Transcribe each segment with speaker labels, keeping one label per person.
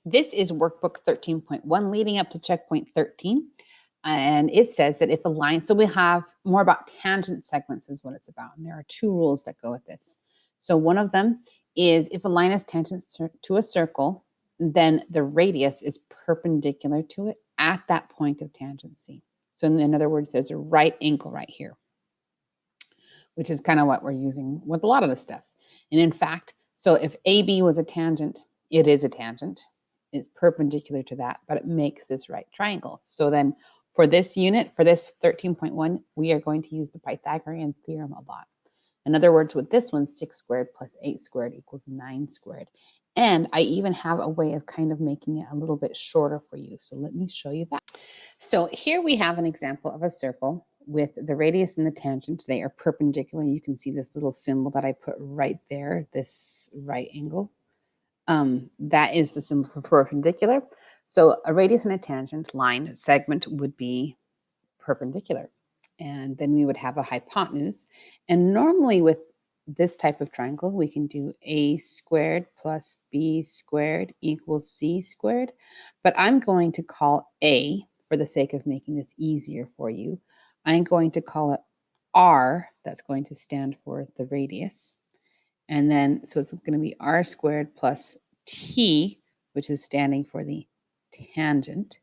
Speaker 1: This is workbook 13.1 leading up to checkpoint 13. And it says that if a line, so we have more about tangent segments is what it's about. And there are two rules that go with this. So one of them is if a line is tangent to a circle, then the radius is perpendicular to it at that point of tangency. So in other words, there's a right angle right here, which is kind of what we're using with a lot of this stuff. And in fact, so if AB was a tangent, it is a tangent. It's perpendicular to that, but it makes this right triangle. So then for this unit, for this 13.1, we are going to use the Pythagorean theorem a lot. In other words, with this one, 6 squared plus 8 squared equals 9 squared. And I even have a way of kind of making it a little bit shorter for you. So let me show you that. So here we have an example of a circle with the radius and the tangent. They are perpendicular. You can see this little symbol that I put right there, this right angle. That is the symbol for perpendicular. So a radius and a tangent line segment would be perpendicular. And then we would have a hypotenuse. And normally with this type of triangle, we can do a squared plus b squared equals c squared. But I'm going to call A, for the sake of making this easier for you, I'm going to call it R. That's going to stand for the radius. And then, so it's going to be r squared plus t, which is standing for the tangent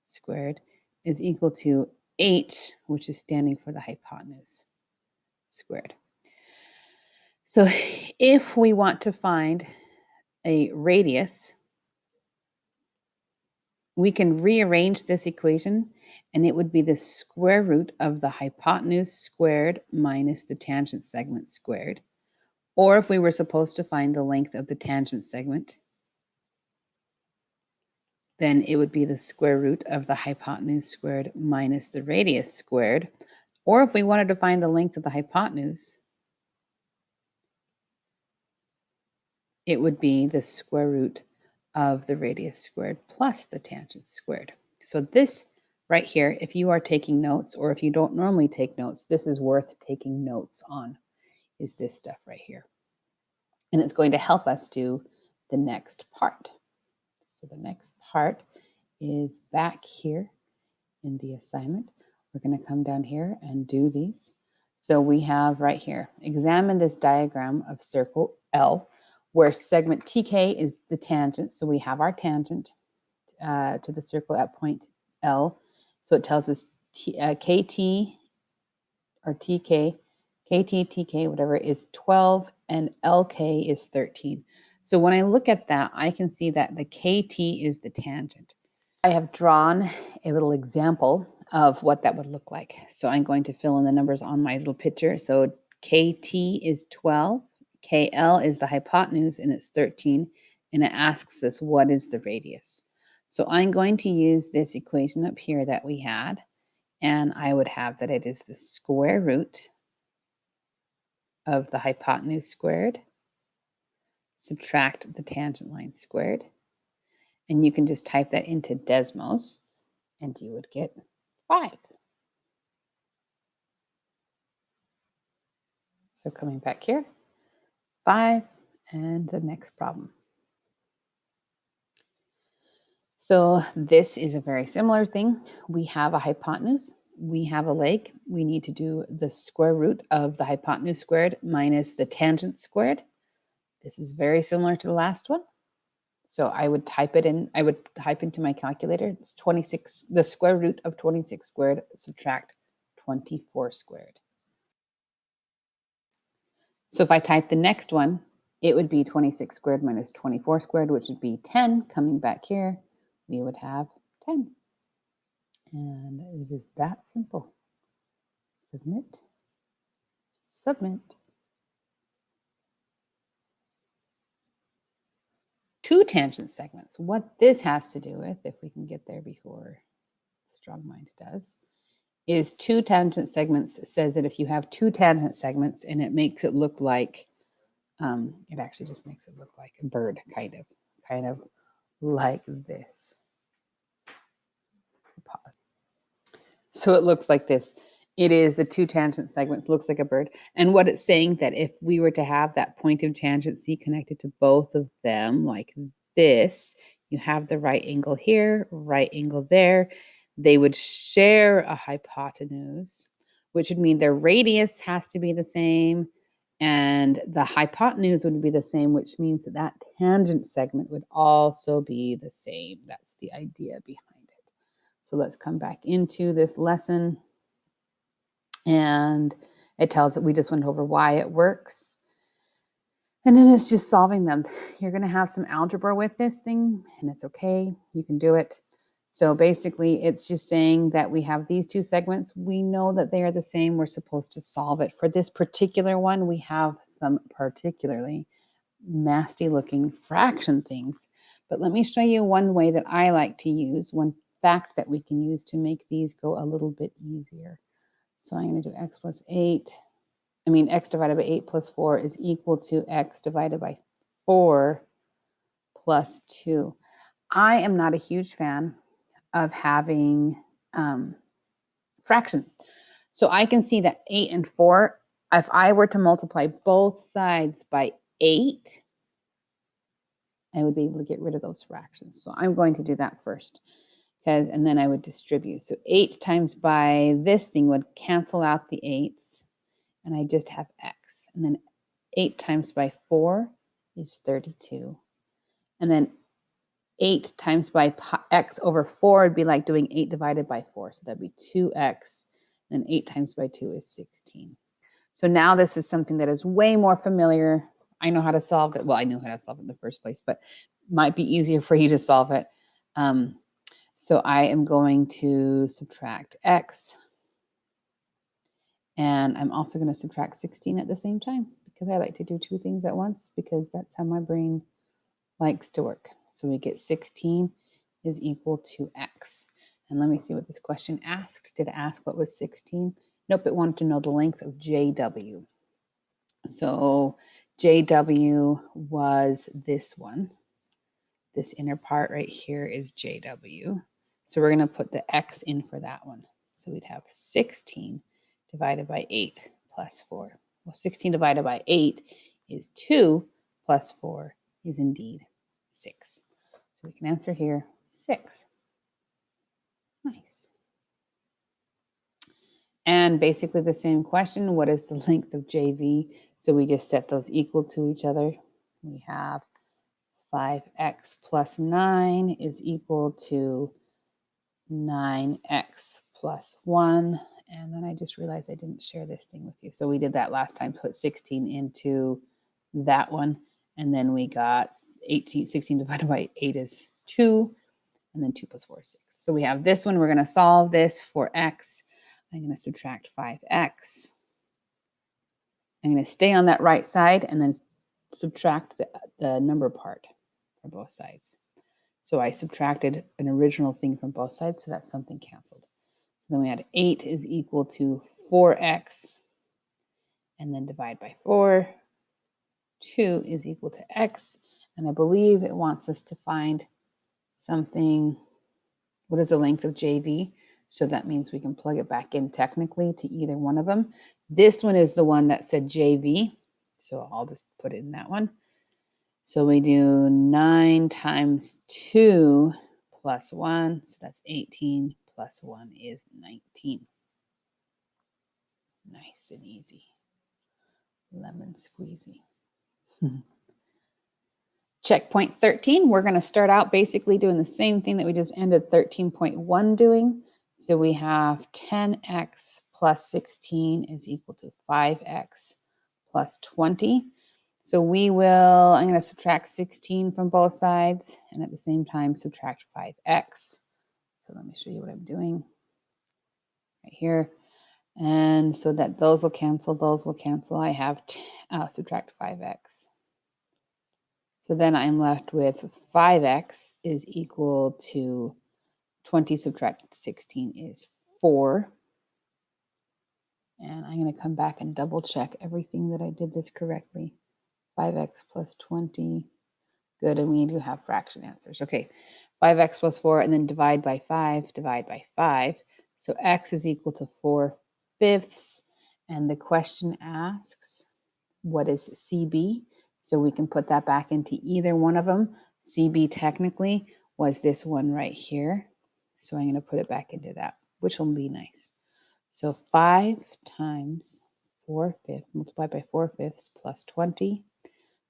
Speaker 1: squared, is equal to h, which is standing for the hypotenuse squared. So if we want to find a radius, we can rearrange this equation, and it would be the square root of the hypotenuse squared minus the tangent segment squared. Or if we were supposed to find the length of the tangent segment, then it would be the square root of the hypotenuse squared minus the radius squared. Or if we wanted to find the length of the hypotenuse, it would be the square root of the radius squared plus the tangent squared. So this right here, if you are taking notes, or if you don't normally take notes, this is worth taking notes on, is this stuff right here. And it's going to help us do the next part. So the next part is back here in the assignment. We're going to come down here and do these. So we have right here, examine this diagram of circle L, where segment TK is the tangent. So we have our tangent to the circle at point L. So it tells us KT or TK, KT, TK, whatever, is 12 and LK is 13. So when I look at that, I can see that the KT is the tangent. I have drawn a little example of what that would look like. So I'm going to fill in the numbers on my little picture. So KT is 12, KL is the hypotenuse, and it's 13. And it asks us, what is the radius? So I'm going to use this equation up here that we had, and I would have that it is the square root of the hypotenuse squared, subtract the tangent line squared, and you can just type that into Desmos, and you would get 5. So coming back here, 5, and the next problem. So this is a very similar thing. We have a hypotenuse, we have a leg. We need to do the square root of the hypotenuse squared minus the tangent squared. This is very similar to the last one. So I would type it in, I would type into my calculator, it's 26, the square root of 26 squared, subtract 24 squared. So if I type the next one, it would be 26 squared minus 24 squared, which would be 10. Coming back here, we would have 10. And it is that simple. Submit, submit. 2 tangent segments. What this has to do with, if we can get there before Strong Mind does, is 2 tangent segments. It says that if you have 2 tangent segments and it makes it look like, it actually just makes it look like a bird, kind of like this. Pause. So it looks like this. It is the 2 tangent segments, looks like a bird. And what it's saying that if we were to have that point of tangency connected to both of them like this, You have the right angle here, right angle there. They would share a hypotenuse, which would mean their radius has to be the same, and the hypotenuse would be the same, which means that that tangent segment would also be the same. That's the idea behind it. So let's come back into this lesson. And it tells that we just went over why it works. And then it's just solving them. You're going to have some algebra with this thing, and it's okay. You can do it. So basically, it's just saying that we have these two segments. We know that they are the same. We're supposed to solve it. For this particular one, we have some particularly nasty looking fraction things. But let me show you one way that I like to use, one fact that we can use to make these go a little bit easier. So I'm going to do x divided by 8 plus 4 is equal to x divided by 4 plus 2. I am not a huge fan of having fractions. So I can see that 8 and 4, if I were to multiply both sides by 8, I would be able to get rid of those fractions. So I'm going to do that first. And then I would distribute. So 8 times by this thing would cancel out the 8s. And I just have x. And then 8 times by 4 is 32. And then 8 times by x over 4 would be like doing 8 divided by 4. So that'd be 2x. And 8 times by 2 is 16. So now this is something that is way more familiar. I know how to solve it. Well, I knew how to solve it in the first place, but it might be easier for you to solve it. So I am going to subtract x. And I'm also going to subtract 16 at the same time because I like to do two things at once because that's how my brain likes to work. So we get 16 is equal to x. And let me see what this question asked. Did it ask what was 16? Nope, it wanted to know the length of JW. So JW was this one. This inner part right here is JW. So we're going to put the x in for that one. So we'd have 16 divided by 8 plus 4. Well, 16 divided by 8 is 2 plus 4 is indeed 6. So we can answer here 6. Nice. And basically the same question, what is the length of JV? So we just set those equal to each other. We have 5x plus 9 is equal to 9x plus 1. And then I just realized I didn't share this thing with you. So we did that last time, put 16 into that one. And then we got 16 divided by 8 is 2. And then 2 plus 4 is 6. So we have this one. We're going to solve this for x. I'm going to subtract 5x. I'm going to stay on that right side and then subtract the number part for both sides. So I subtracted an original thing from both sides, so that's something canceled. So then we had 8 is equal to 4x, and then divide by 4. 2 is equal to x, and I believe it wants us to find something. What is the length of JV? So that means we can plug it back in technically to either one of them. This one is the one that said JV, so I'll just put it in that one. So we do 9 times 2 plus 1, so that's 18 plus 1 is 19. Nice and easy. Lemon squeezy. Checkpoint 13, we're going to start out basically doing the same thing that we just ended 13.1 doing. So we have 10x plus 16 is equal to 5x plus 20. So we will, I'm going to subtract 16 from both sides and at the same time subtract 5x. So let me show you what I'm doing right here. And so that those will cancel. I have subtract 5x. So then I'm left with 5x is equal to 20 subtract 16 is 4. And I'm going to come back and double check everything that I did this correctly. 5x plus 20. Good, and we do have fraction answers. Okay, 5x plus 4, and then divide by 5, divide by 5. So x is equal to 4/5. And the question asks, what is CB? So we can put that back into either one of them. CB technically was this one right here. So I'm going to put it back into that, which will be nice. So 5 times 4/5 multiplied by 4/5 plus 20.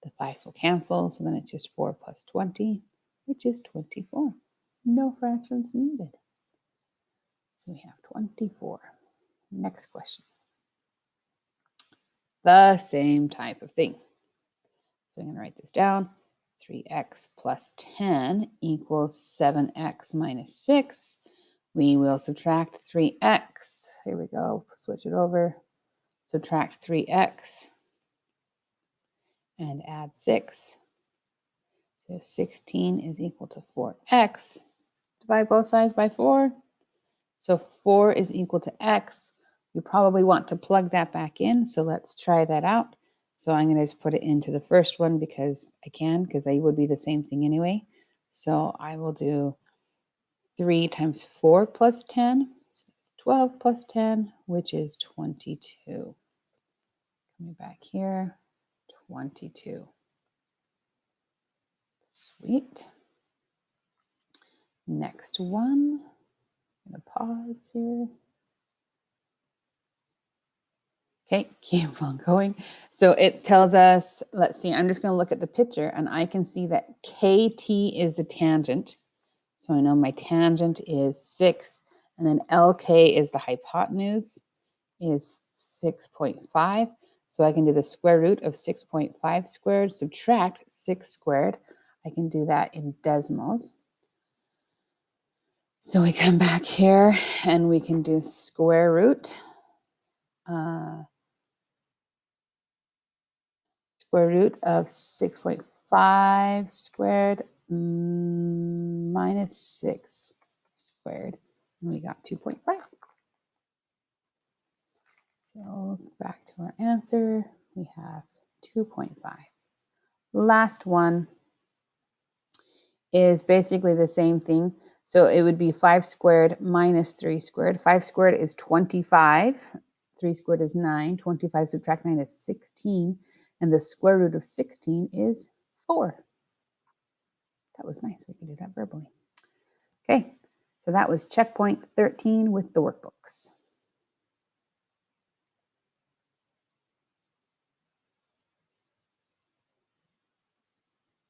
Speaker 1: The 5's will cancel, so then it's just 4 plus 20, which is 24. No fractions needed. So we have 24. Next question. The same type of thing. So I'm going to write this down. 3x plus 10 equals 7x minus 6. We will subtract 3x. Here we go. Switch it over. Subtract 3x and add 6. So 16 is equal to 4x. Divide both sides by 4. So 4 is equal to x. You probably want to plug that back in. So let's try that out. So I'm going to just put it into the first one because I can, because they would be the same thing anyway. So I will do 3 times 4 plus 10. So that's 12 plus 10, which is 22. Coming back here, 22. Sweet. Next one. I'm going to pause here. Okay, keep on going. So it tells us, let's see, I'm just going to look at the picture and I can see that KT is the tangent. So I know my tangent is 6, and then LK is the hypotenuse, is 6.5. So I can do the square root of 6.5 squared, subtract 6 squared. I can do that in decimals. So we come back here and we can do square root. Square root of 6.5 squared minus 6 squared. And we got 2.5. So back to our answer, we have 2.5. Last one is basically the same thing. So it would be 5 squared minus 3 squared. 5 squared is 25. 3 squared is 9. 25 subtract 9 is 16. And the square root of 16 is 4. That was nice. We can do that verbally. Okay, so that was checkpoint 13 with the workbooks.